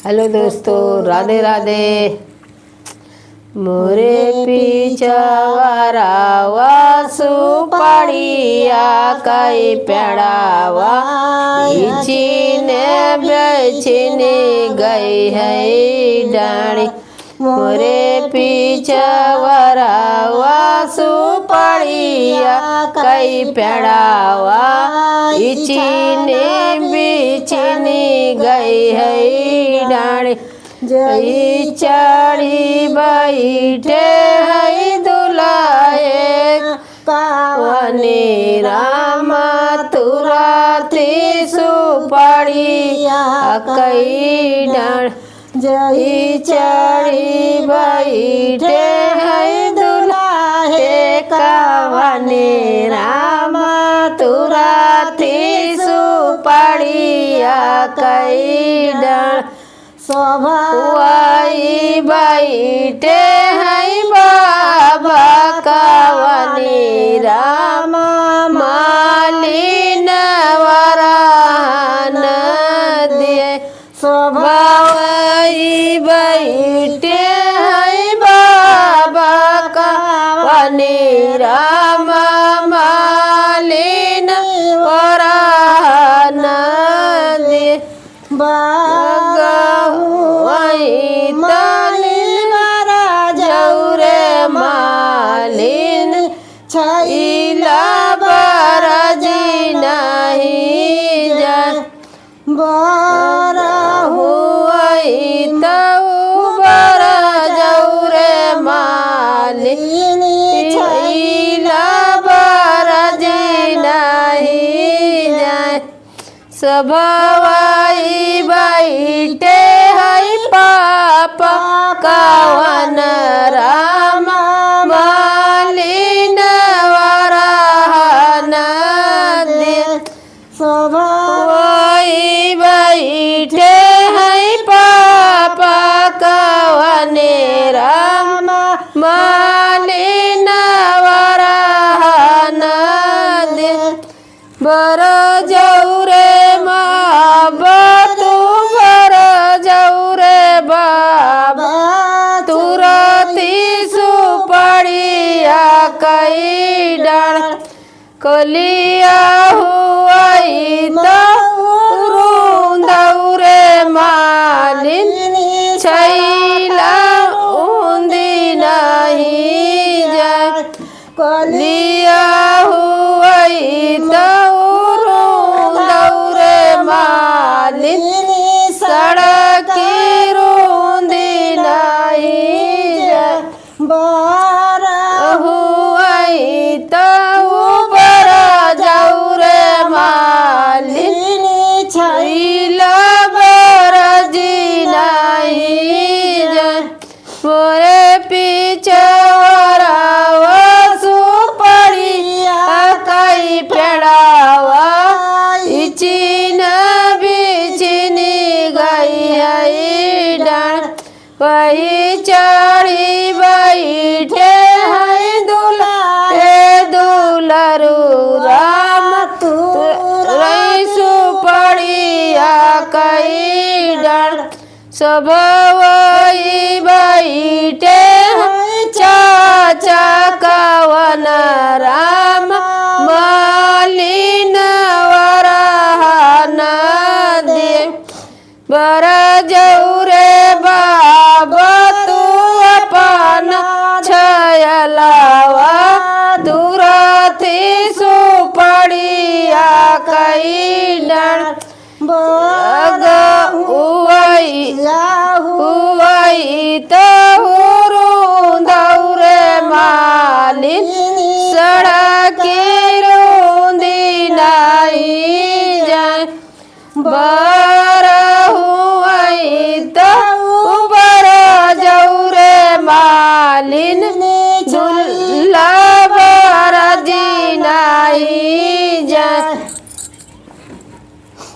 Hello दोस्तों, राधे राधे। मोरे पीछवारावा सुपाड़िया कई पेड़ावा इचीने बेचीने गई है डाणी। मोरे पीछवारावा सुपाड़िया कई पेड़ावा इचीने बेचीने गई है डाणी। जई चढ़ी बैठे है दुलाए कावने राम तुराती सुपाड़िया कई डाण। जई चढ़ी बैठे है दुलाहे कावने राम तुराती सुपाड़िया कई डाण। सोभाई बैठे है बाबा कावनी राम मालिन वरान दिए। सोभाई बैठे है बाबा कावनी राम मालिन वरान दिए। मालिन छैला बरजी नहीं जाए बरा हुई तऊ बर जौरे मालिन छैला बरजी नहीं जाए। सभाई बैठे है पापा कावन राम मालिन वरान दे। सभाई बैठे है पापा कावन राम मालिन वरान दे। बर जौरे बाबा तू बर जौरे बाबा तुरती सुपाड़िया कई डाण। कलिया हुई दौरे मालिन छैला ऊंदी नहीं जाए। कलिया हुई दौरे मालिन सड़क रूंदी नहीं जाए। बारा हुई तऊ बर जौरे मालिन छैला बरजी नहीं जाए। मोरे पीछे सुपाड़िया कई पेड़ावा इचीन बिचीनी गई है डाण। वही चढ़ी बैठे है दुलाहे दुलरू राम तुरई सुपाड़िया कई डाण। सब वही बैठे चाचा कावन राम मालिन वरान दे। बर जौरे बाबा तू अपन छयलावा तुरती सुपाड़िया कई डाण। हुई दौरे मालिन सड़क रूंदी नहीं जाए। बर हुई बर जौरे मालिन